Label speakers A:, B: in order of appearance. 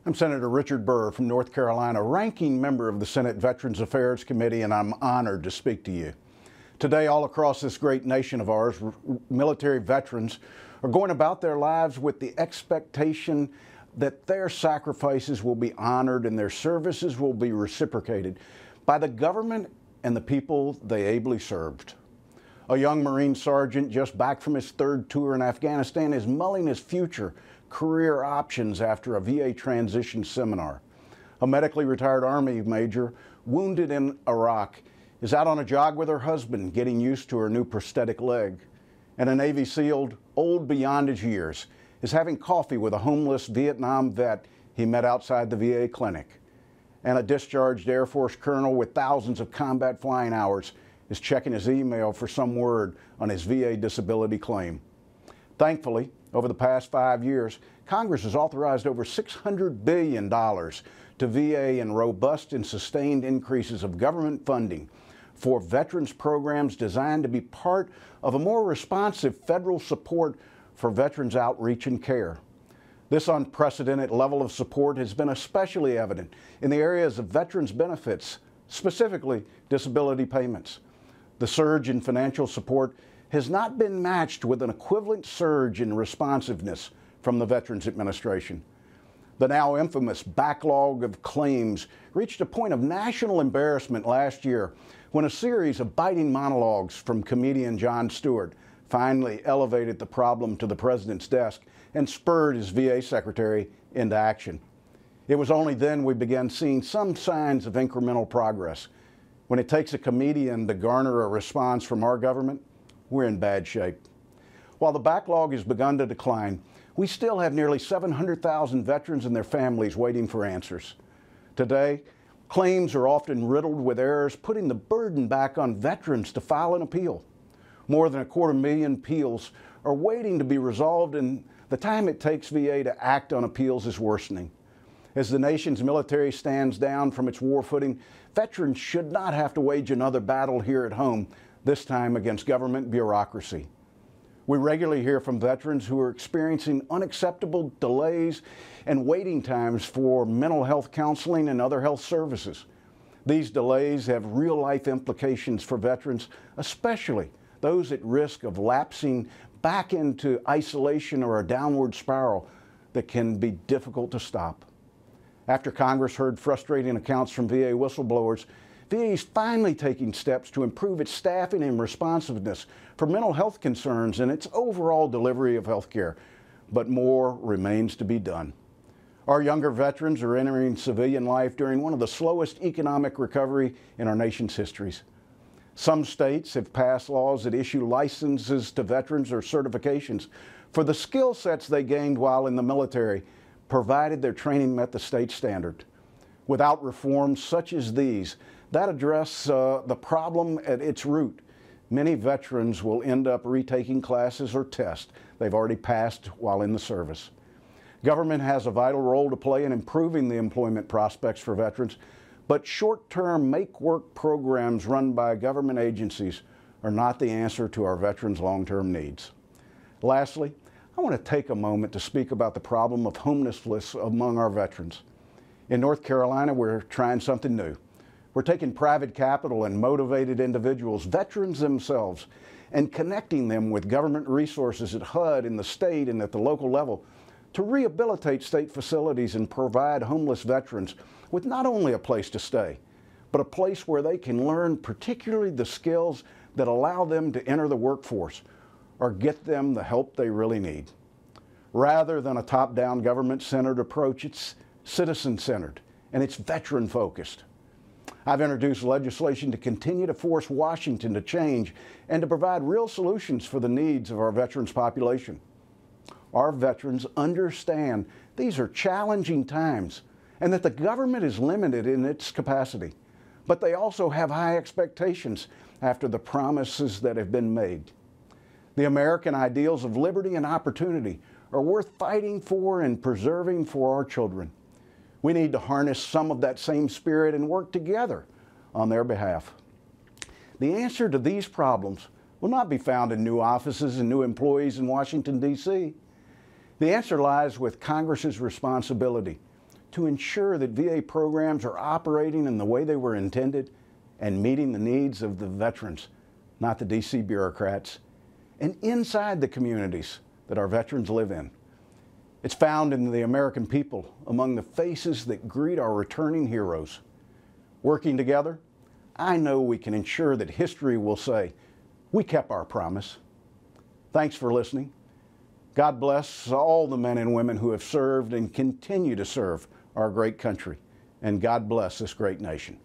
A: I'm Senator Richard Burr from North Carolina, ranking member of the Senate Veterans Affairs Committee, and I'm honored to speak to you. Today, all across this great nation of ours, military veterans are going about their lives with the expectation that their sacrifices will be honored and their services will be reciprocated by the government and the people they ably served. A young Marine sergeant just back from his third tour in Afghanistan is mulling his future career options after a VA transition seminar. A medically retired Army major wounded in Iraq is out on a jog with her husband getting used to her new prosthetic leg. And a Navy SEAL old beyond his years is having coffee with a homeless Vietnam vet he met outside the VA clinic. And a discharged Air Force colonel with thousands of combat flying hours is checking his email for some word on his VA disability claim. Thankfully, over the past 5 years, Congress has authorized over $600 billion to VA in robust and sustained increases of government funding for veterans programs designed to be part of a more responsive federal support for veterans outreach and care. This unprecedented level of support has been especially evident in the areas of veterans benefits, specifically disability payments. The surge in financial support has not been matched with an equivalent surge in responsiveness from the Veterans Administration. The now infamous backlog of claims reached a point of national embarrassment last year when a series of biting monologues from comedian Jon Stewart finally elevated the problem to the president's desk and spurred his VA secretary into action. It was only then we began seeing some signs of incremental progress. When it takes a comedian to garner a response from our government, we're in bad shape. While the backlog has begun to decline, we still have nearly 700,000 veterans and their families waiting for answers. Today, claims are often riddled with errors, putting the burden back on veterans to file an appeal. More than 250,000 appeals are waiting to be resolved, and the time it takes VA to act on appeals is worsening. As the nation's military stands down from its war footing, veterans should not have to wage another battle here at home, this time against government bureaucracy. We regularly hear from veterans who are experiencing unacceptable delays and waiting times for mental health counseling and other health services. These delays have real-life implications for veterans, especially those at risk of lapsing back into isolation or a downward spiral that can be difficult to stop. After Congress heard frustrating accounts from VA whistleblowers, VA is finally taking steps to improve its staffing and responsiveness for mental health concerns and its overall delivery of health care, but more remains to be done. Our younger veterans are entering civilian life during one of the slowest economic recovery in our nation's histories. Some states have passed laws that issue licenses to veterans or certifications for the skill sets they gained while in the military, provided their training met the state standard. Without reforms such as these that address the problem at its root, many veterans will end up retaking classes or tests they've already passed while in the service. Government has a vital role to play in improving the employment prospects for veterans, but short-term make-work programs run by government agencies are not the answer to our veterans' long-term needs. Lastly, I want to take a moment to speak about the problem of homelessness among our veterans. In North Carolina, we're trying something new. We're taking private capital and motivated individuals, veterans themselves, and connecting them with government resources at HUD, in the state, and at the local level to rehabilitate state facilities and provide homeless veterans with not only a place to stay, but a place where they can learn particularly the skills that allow them to enter the workforce or get them the help they really need. Rather than a top-down government-centered approach, it's citizen-centered and it's veteran-focused. I've introduced legislation to continue to force Washington to change and to provide real solutions for the needs of our veterans population. Our veterans understand these are challenging times and that the government is limited in its capacity, but they also have high expectations after the promises that have been made. The American ideals of liberty and opportunity are worth fighting for and preserving for our children. We need to harness some of that same spirit and work together on their behalf. The answer to these problems will not be found in new offices and new employees in Washington, D.C. The answer lies with Congress's responsibility to ensure that VA programs are operating in the way they were intended and meeting the needs of the veterans, not the DC bureaucrats, and inside the communities that our veterans live in. It's found in the American people, among the faces that greet our returning heroes. Working together, I know we can ensure that history will say, we kept our promise. Thanks for listening. God bless all the men and women who have served and continue to serve our great country. And God bless this great nation.